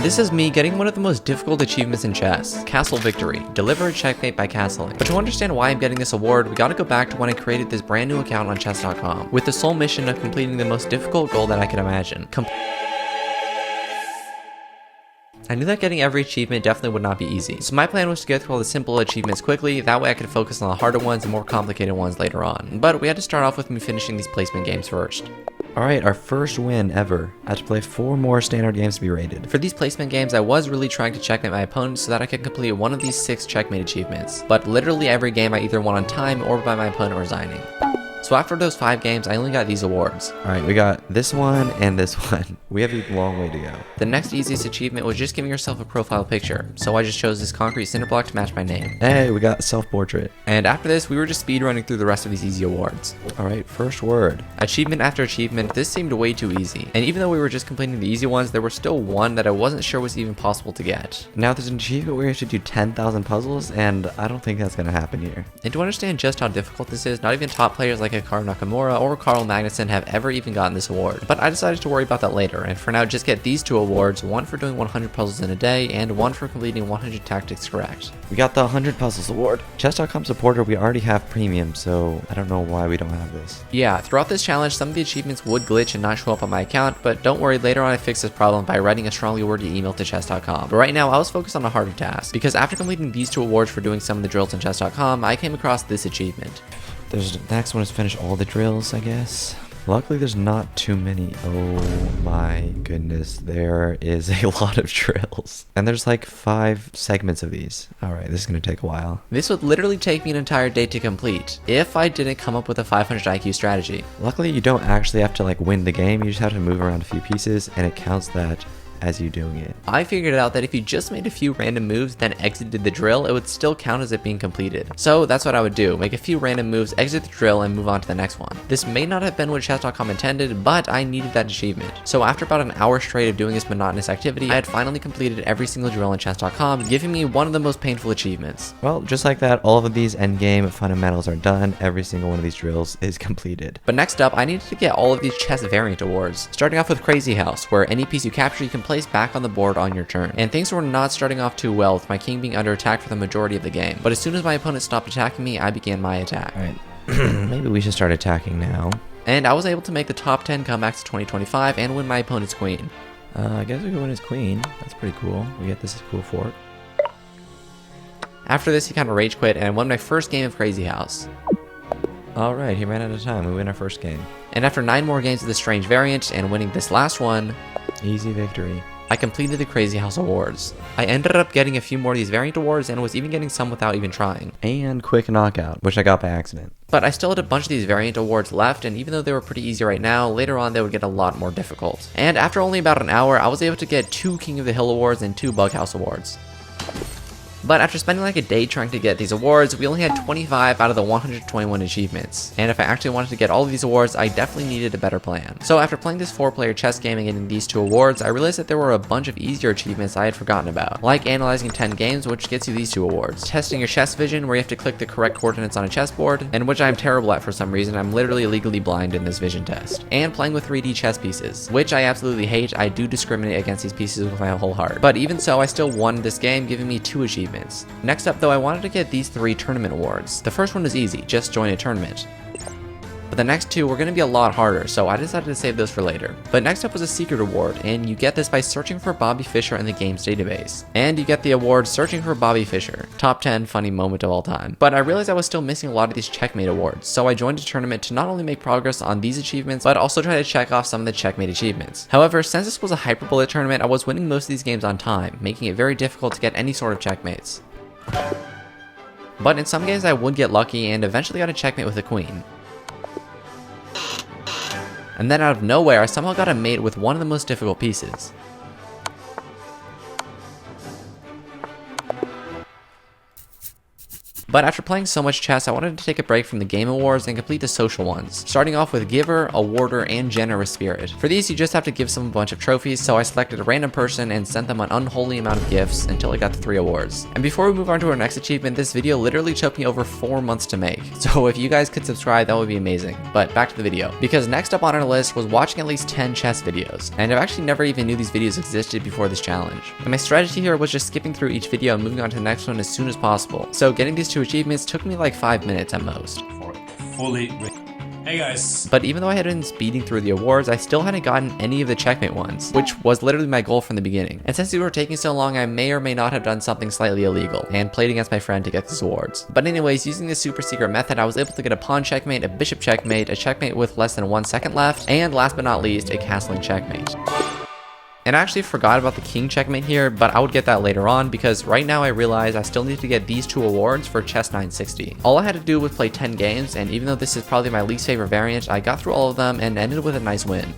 This is me getting one of the most difficult achievements in chess, Castle Victory, deliver a checkmate by castling. But to understand why I'm getting this award, we gotta go back to when I created this brand new account on chess.com, with the sole mission of completing the most difficult goal that I could imagine. I knew that getting every achievement definitely would not be easy, so my plan was to get through all the simple achievements quickly, that way I could focus on the harder ones and more complicated ones later on. But we had to start off with me finishing these placement games first. Alright, our first win ever. I had to play 4 more standard games to be rated. For these placement games, I was really trying to checkmate my opponent so that I could complete one of these 6 checkmate achievements, but literally every game I either won on time or by my opponent resigning. So after those 5 games, I only got these awards. Alright, we got this one and this one. We have a long way to go. The next easiest achievement was just giving yourself a profile picture, so I just chose this concrete cinder block to match my name. Hey, we got self-portrait. And after this, we were just speedrunning through the rest of these easy awards. Alright, first word. Achievement after achievement, this seemed way too easy. And even though we were just completing the easy ones, there was still one that I wasn't sure was even possible to get. Now there's an achievement where you have to do 10,000 puzzles, and I don't think that's gonna happen here. And to understand just how difficult this is, not even top players like Hikaru Nakamura or Carl Magnusson have ever even gotten this award. But I decided to worry about that later, and for now just get these 2 awards, one for doing 100 puzzles in a day, and one for completing 100 tactics correct. We got the 100 puzzles award. Chess.com supporter, we already have premium, so I don't know why we don't have this. Yeah, throughout this challenge, some of the achievements would glitch and not show up on my account, but don't worry, later on I fixed this problem by writing a strongly worded email to chess.com. But right now, I was focused on a harder task, because after completing these 2 awards for doing some of the drills on chess.com, I came across this achievement. The next one is finish all the drills, I guess. Luckily, there's not too many. Oh my goodness, there is a lot of drills. And there's like 5 segments of these. Alright, this is gonna take a while. This would literally take me an entire day to complete, if I didn't come up with a 500 IQ strategy. Luckily, you don't actually have to like win the game, you just have to move around a few pieces, and it counts that as you doing it. I figured out that if you just made a few random moves then exited the drill, it would still count as it being completed. So that's what I would do, make a few random moves, exit the drill, and move on to the next one. This may not have been what chess.com intended, but I needed that achievement. So after about an hour straight of doing this monotonous activity, I had finally completed every single drill on chess.com, giving me one of the most painful achievements. Well, just like that, all of these endgame fundamentals are done, every single one of these drills is completed. But next up, I needed to get all of these chess variant awards, starting off with Crazy House, where any piece you capture you can place back on the board on your turn. And things were not starting off too well, with my king being under attack for the majority of the game. But as soon as my opponent stopped attacking me, I began my attack. Alright, maybe we should start attacking now. And I was able to make the top 10 comebacks of 2025 and win my opponent's queen. I guess we can win his queen. That's pretty cool. We get this cool fork. After this, he kind of rage quit and I won my first game of Crazy House. Alright, he ran out of time. We win our first game. And after 9 more games of this strange variant and winning this last one, easy victory, I completed the Crazy House awards. I ended up getting a few more of these variant awards and was even getting some without even trying. And quick knockout, which I got by accident. But I still had a bunch of these variant awards left, and even though they were pretty easy right now, later on they would get a lot more difficult. And after only about an hour, I was able to get 2 King of the Hill awards and 2 Bug House awards. But after spending like a day trying to get these awards, we only had 25 out of the 121 achievements. And if I actually wanted to get all of these awards, I definitely needed a better plan. So after playing this 4-player chess game and getting these 2 awards, I realized that there were a bunch of easier achievements I had forgotten about. Like analyzing 10 games, which gets you these 2 awards. Testing your chess vision, where you have to click the correct coordinates on a chessboard, and which I'm terrible at for some reason. I'm literally legally blind in this vision test. And playing with 3D chess pieces, which I absolutely hate. I do discriminate against these pieces with my whole heart. But even so, I still won this game, giving me 2 achievements. Next up though, I wanted to get these 3 tournament awards. The first one was easy, just join a tournament. But the next 2 were going to be a lot harder, so I decided to save those for later. But next up was a secret award, and you get this by searching for Bobby Fischer in the game's database. And you get the award Searching for Bobby Fischer, top 10 funny moment of all time. But I realized I was still missing a lot of these Checkmate awards, so I joined a tournament to not only make progress on these achievements, but also try to check off some of the Checkmate achievements. However, since this was a hyperbullet tournament, I was winning most of these games on time, making it very difficult to get any sort of checkmates. But in some games I would get lucky and eventually got a checkmate with a queen. And then out of nowhere, I somehow got a mate with one of the most difficult pieces. But after playing so much chess, I wanted to take a break from the game awards and complete the social ones, starting off with Giver, Awarder, and Generous Spirit. For these, you just have to give someone a bunch of trophies, so I selected a random person and sent them an unholy amount of gifts until I got the 3 awards. And before we move on to our next achievement, this video literally took me over 4 months to make, so if you guys could subscribe, that would be amazing. But back to the video, because next up on our list was watching at least 10 chess videos, and I actually never even knew these videos existed before this challenge. And my strategy here was just skipping through each video and moving on to the next one as soon as possible. So getting these 2 achievements took me like 5 minutes at most. Hey guys. But even though I had been speeding through the awards, I still hadn't gotten any of the Checkmate ones, which was literally my goal from the beginning. And since these were taking so long, I may or may not have done something slightly illegal and played against my friend to get these awards. But anyways, using this super secret method, I was able to get a pawn checkmate, a bishop checkmate, a checkmate with less than 1 second left, and last but not least, a castling checkmate. And I actually forgot about the king checkmate here, but I would get that later on because right now I realize I still need to get these 2 awards for Chess 960. All I had to do was play 10 games, and even though this is probably my least favorite variant, I got through all of them and ended with a nice win.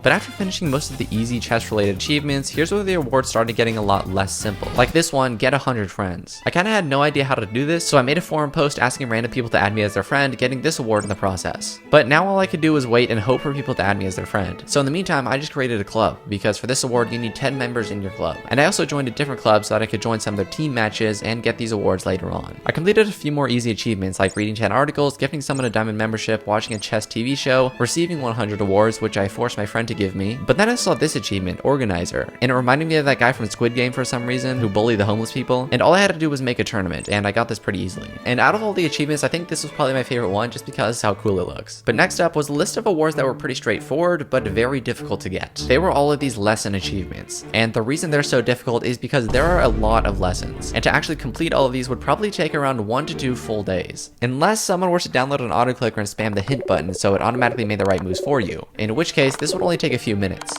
But after finishing most of the easy chess-related achievements, here's where the awards started getting a lot less simple. Like this one, get 100 friends. I kinda had no idea how to do this, so I made a forum post asking random people to add me as their friend, getting this award in the process. But now all I could do was wait and hope for people to add me as their friend. So in the meantime, I just created a club, because for this award, you need 10 members in your club. And I also joined a different club so that I could join some of their team matches and get these awards later on. I completed a few more easy achievements like reading 10 articles, gifting someone a diamond membership, watching a chess TV show, receiving 100 awards, which I forced my friend to give me. But then I saw this achievement, Organizer, and it reminded me of that guy from Squid Game for some reason who bullied the homeless people, and all I had to do was make a tournament, and I got this pretty easily. And out of all the achievements, I think this was probably my favorite one just because how cool it looks. But next up was a list of awards that were pretty straightforward, but very difficult to get. They were all of these lesson achievements, and the reason they're so difficult is because there are a lot of lessons, and to actually complete all of these would probably take around 1 to 2 full days. Unless someone were to download an autoclicker and spam the hint button so it automatically made the right moves for you, in which case this would only take a few minutes.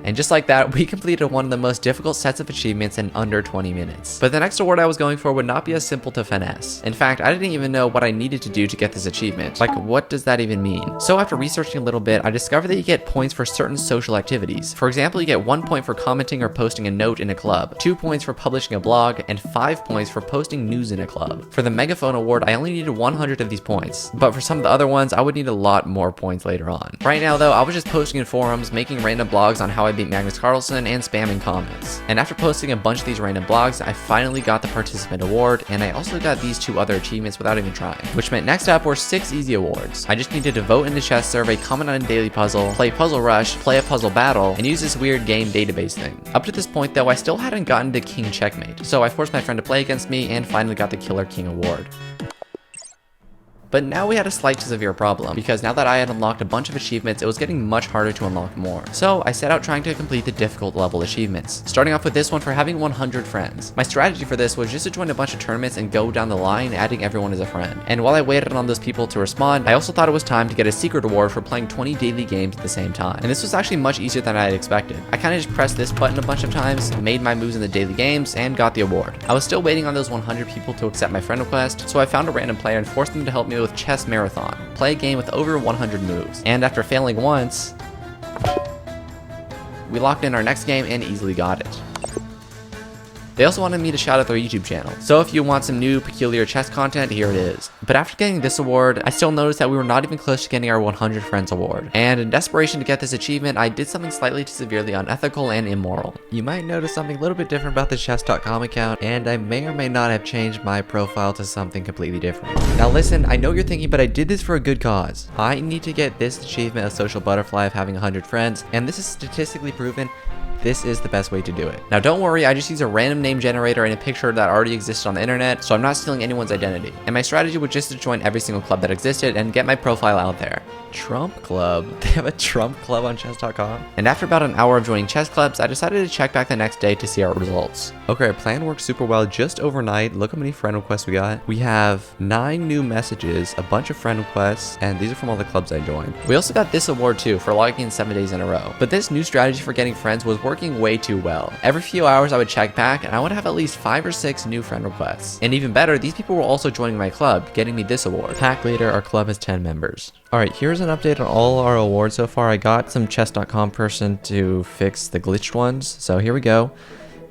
And just like that, we completed one of the most difficult sets of achievements in under 20 minutes. But the next award I was going for would not be as simple to finesse. In fact, I didn't even know what I needed to do to get this achievement. Like, what does that even mean? So after researching a little bit, I discovered that you get points for certain social activities. For example, you get 1 point for commenting or posting a note in a club, 2 points for publishing a blog, and 5 points for posting news in a club. For the Megaphone award, I only needed 100 of these points, but for some of the other ones, I would need a lot more points later on. Right now though, I was just posting in forums, making random blogs on how I beat Magnus Carlsen, and spamming comments. And after posting a bunch of these random blogs, I finally got the participant award, and I also got these 2 other achievements without even trying, which meant next up were 6 easy awards. I just needed to vote in the chess survey, comment on a daily puzzle, play Puzzle Rush, play a puzzle battle, and use this weird game database thing. Up to this point though, I still hadn't gotten to King Checkmate, so I forced my friend to play against me and finally got the Killer King award. But now we had a slight to severe problem, because now that I had unlocked a bunch of achievements, it was getting much harder to unlock more. So I set out trying to complete the difficult level achievements, starting off with this one for having 100 friends. My strategy for this was just to join a bunch of tournaments and go down the line, adding everyone as a friend. And while I waited on those people to respond, I also thought it was time to get a secret award for playing 20 daily games at the same time. And this was actually much easier than I had expected. I kind of just pressed this button a bunch of times, made my moves in the daily games, and got the award. I was still waiting on those 100 people to accept my friend request, so I found a random player and forced them to help me with Chess Marathon, play a game with over 100 moves. And after failing once, we locked in our next game and easily got it. They also wanted me to shout out their YouTube channel, so if you want some new peculiar chess content, here it is. But after getting this award, I still noticed that we were not even close to getting our 100 friends award. And in desperation to get this achievement, I did something slightly too severely unethical and immoral. You might notice something a little bit different about the chess.com account, and I may or may not have changed my profile to something completely different. Now listen, I know you're thinking, but I did this for a good cause. I need to get this achievement of Social Butterfly of having 100 friends, and this is statistically proven. This is the best way to do it. Now don't worry, I just used a random name generator and a picture that already existed on the internet, so I'm not stealing anyone's identity. And my strategy was just to join every single club that existed and get my profile out there. Trump Club? They have a Trump Club on chess.com? And after about an hour of joining chess clubs, I decided to check back the next day to see our results. Okay, our plan worked super well just overnight. Look how many friend requests we got. We have 9 new messages, a bunch of friend requests, and these are from all the clubs I joined. We also got this award too for logging in 7 days in a row. But this new strategy for getting friends was working way too well. Every few hours I would check back and I would have at least 5 or 6 new friend requests. And even better, these people were also joining my club, getting me this award. Pack leader, our club has 10 members. Alright, here's an update on all our awards so far. I got some chess.com person to fix the glitched ones, so here we go.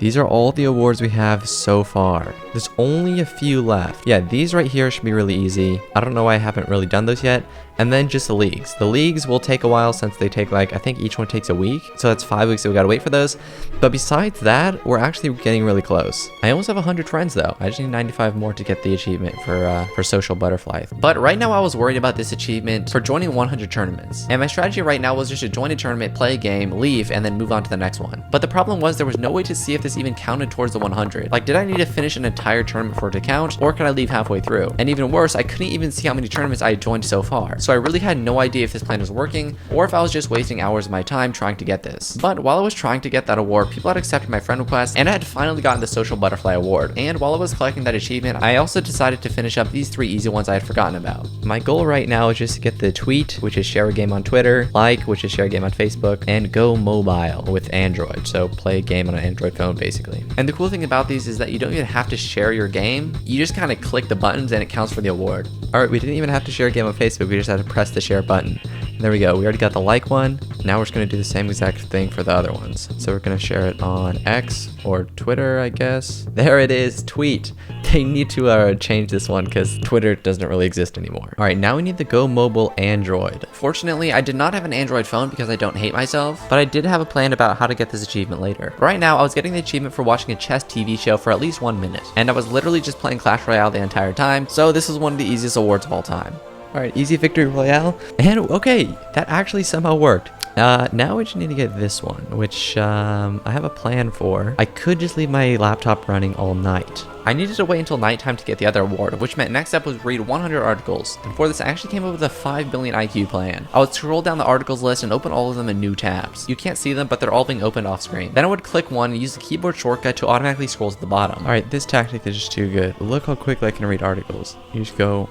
These are all the awards we have so far. There's only a few left. Yeah, these right here should be really easy. I don't know why I haven't really done those yet. And then just the leagues. The leagues will take a while since they take like, I think each one takes a week. So that's 5 weeks, so we gotta wait for those. But besides that, we're actually getting really close. I almost have 100 friends though. I just need 95 more to get the achievement for Social Butterfly. But right now I was worried about this achievement for joining 100 tournaments. And my strategy right now was just to join a tournament, play a game, leave, and then move on to the next one. But the problem was there was no way to see if this even counted towards the 100. Like, did I need to finish an entire tournament for it to count, or could I leave halfway through? And even worse, I couldn't even see how many tournaments I had joined so far. So I really had no idea if this plan was working, or if I was just wasting hours of my time trying to get this. But while I was trying to get that award, people had accepted my friend request, and I had finally gotten the Social Butterfly award. And while I was collecting that achievement, I also decided to finish up these 3 easy ones I had forgotten about. My goal right now is just to get the tweet, which is share a game on Twitter, like, which is share a game on Facebook, and go mobile with Android. So play a game on an Android phone basically. And the cool thing about these is that you don't even have to share your game. You just kind of click the buttons and it counts for the award. All right, we didn't even have to share a game on Facebook. We just had to press the share button. And there we go. We already got the like one. Now we're just going to do the same exact thing for the other ones. So we're going to share it on X or Twitter, I guess. There it is, tweet. They need to change this one because Twitter doesn't really exist anymore. All right, now we need the Go Mobile Android. Fortunately, I did not have an Android phone because I don't hate myself, but I did have a plan about how to get this achievement later. Right now, I was getting the achievement for watching a chess TV show for at least 1 minute, and I was literally just playing Clash Royale the entire time, so this is one of the easiest awards of all time. All right, easy victory royale. And okay, that actually somehow worked. Now we just need to get this one, which I have a plan for. I could just leave my laptop running all night. I needed to wait until nighttime to get the other award, which meant next step was read 100 articles. And for this, I actually came up with a 5 billion IQ plan. I would scroll down the articles list and open all of them in new tabs. You can't see them, but they're all being opened off screen. Then I would click one and use the keyboard shortcut to automatically scroll to the bottom. All right, this tactic is just too good. Look how quickly I can read articles. You just go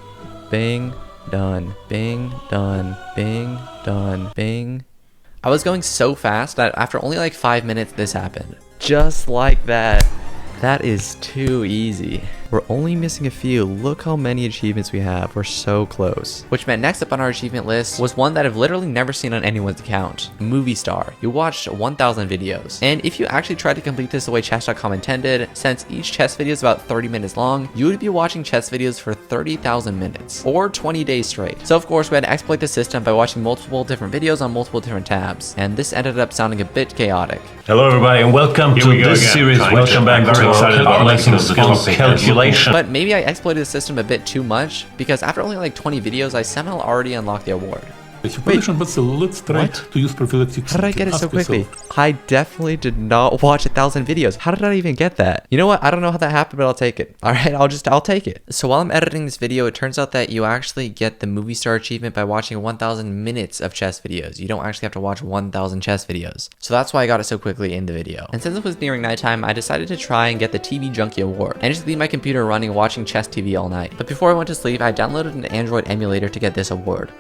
bing, done, bing, done, bing, done, bing. I was going so fast that after only like 5 minutes, this happened. Just like that. That is too easy. We're only missing a few. Look how many achievements we have. We're so close. Which meant next up on our achievement list was one that I've literally never seen on anyone's account. Movie star. You watched 1,000 videos. And if you actually tried to complete this the way chess.com intended, since each chess video is about 30 minutes long, you would be watching chess videos for 30,000 minutes or 20 days straight. So of course we had to exploit the system by watching multiple different videos on multiple different tabs. And this ended up sounding a bit chaotic. Hello everybody and welcome to this series. Welcome back to our calculation. But maybe I exploited the system a bit too much, because after only like 20 videos, I somehow already unlocked the award. Wait, let's try to use prophylactic. How did I get it so quickly? I definitely did not watch 1,000 videos. How did I even get that? You know what? I don't know how that happened, but I'll take it. All right, I'll take it. So while I'm editing this video, it turns out that you actually get the movie star achievement by watching 1,000 minutes of chess videos. You don't actually have to watch 1,000 chess videos. So that's why I got it so quickly in the video. And since it was nearing nighttime, I decided to try and get the TV Junkie award and just leave my computer running watching chess TV all night. But before I went to sleep, I downloaded an Android emulator to get this award.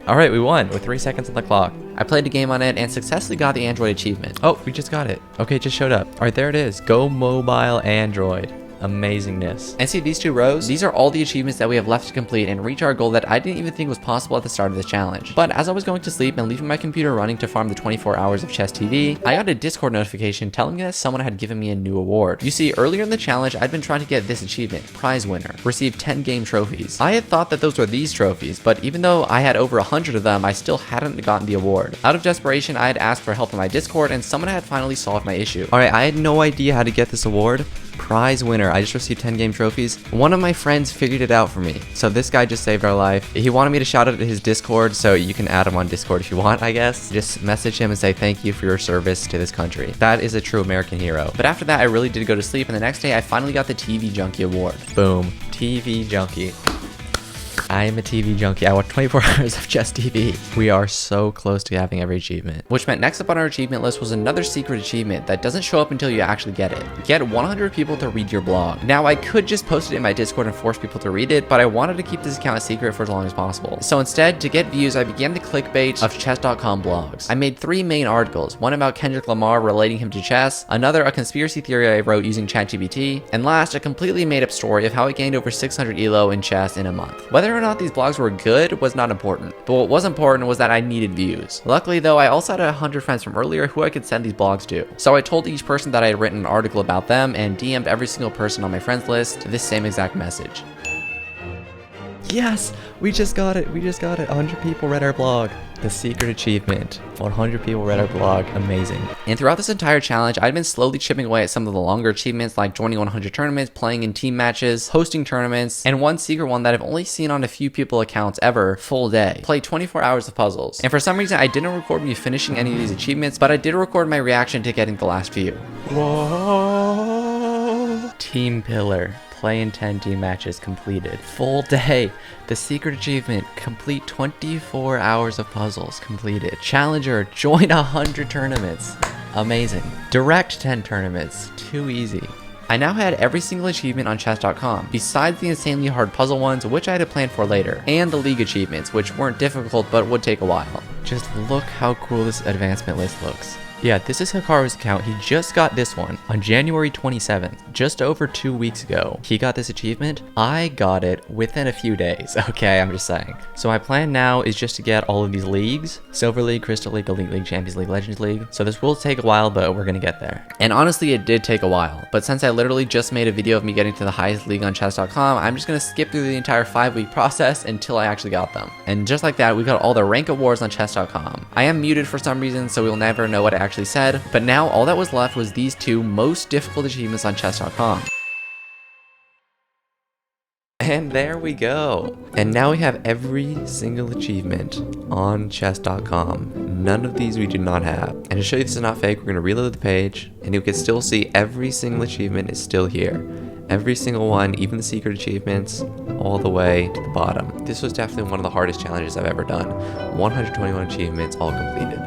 Alright, we won with 3 seconds on the clock. I played a game on it and successfully got the Android achievement. Oh, we just got it. Okay, it just showed up. Alright, there it is. Go Mobile Android. Amazingness. And see these 2 rows? These are all the achievements that we have left to complete and reach our goal that I didn't even think was possible at the start of this challenge. But as I was going to sleep and leaving my computer running to farm the 24 hours of chess TV, I got a Discord notification telling me that someone had given me a new award. You see, earlier in the challenge, I'd been trying to get this achievement, prize winner, receive 10 game trophies. I had thought that those were these trophies, but even though I had over 100 of them, I still hadn't gotten the award. Out of desperation, I had asked for help in my Discord and someone had finally solved my issue. Alright, I had no idea how to get this award. Prize winner. I just received 10 game trophies. One of my friends figured it out for me. So this guy just saved our life. He wanted me to shout out to his Discord, so you can add him on Discord if you want, I guess. Just message him and say thank you for your service to this country. That is a true American hero. But after that, I really did go to sleep, and the next day I finally got the TV Junkie award. Boom. TV Junkie. I am a TV junkie. I watch 24 hours of Chess TV. We are so close to having every achievement. Which meant next up on our achievement list was another secret achievement that doesn't show up until you actually get it. Get 100 people to read your blog. Now, I could just post it in my Discord and force people to read it, but I wanted to keep this account a secret for as long as possible. So instead, to get views, I began the clickbait of chess.com blogs. I made 3 main articles, one about Kendrick Lamar relating him to chess, another a conspiracy theory I wrote using ChatGPT, and last, a completely made up story of how I gained over 600 ELO in chess in a month. Whether Whether or not these blogs were good was not important, but what was important was that I needed views. Luckily though, I also had 100 friends from earlier who I could send these blogs to. So I told each person that I had written an article about them and DM'd every single person on my friends list this same exact message. Yes, we just got it. 100 people read our blog. The secret achievement. 100 people read our blog. Amazing. And throughout this entire challenge, I'd been slowly chipping away at some of the longer achievements like joining 100 tournaments, playing in team matches, hosting tournaments, and one secret one that I've only seen on a few people accounts ever, full day. Play 24 hours of puzzles. And for some reason, I didn't record me finishing any of these achievements, but I did record my reaction to getting the last few. Whoa. Team Pillar. Play in 10 team matches completed. Full day. The secret achievement. Complete 24 hours of puzzles completed. Challenger. Join 100 tournaments. Amazing. Direct 10 tournaments. Too easy. I now had every single achievement on chess.com, besides the insanely hard puzzle ones, which I had to plan for later, and the league achievements, which weren't difficult but would take a while. Just look how cool this advancement list looks. Yeah, this is Hikaru's account. He just got this one on January 27th, just over 2 weeks ago. He got this achievement. I got it within a few days. Okay, I'm just saying. So my plan now is just to get all of these leagues: Silver League, Crystal League, Elite League, Champions League, Legends League. So this will take a while, but we're gonna get there. And honestly, it did take a while. But since I literally just made a video of me getting to the highest league on chess.com, I'm just gonna skip through the entire 5-week process until I actually got them. And just like that, we got all the rank awards on chess.com. I am muted for some reason, so we'll never know what I actually said, but now all that was left was these 2 most difficult achievements on chess.com. And there we go. And now we have every single achievement on chess.com. None of these we do not have. And to show you this is not fake, we're gonna reload the page and you can still see every single achievement is still here. Every single one, even the secret achievements, all the way to the bottom. This was definitely one of the hardest challenges I've ever done. 121 achievements all completed.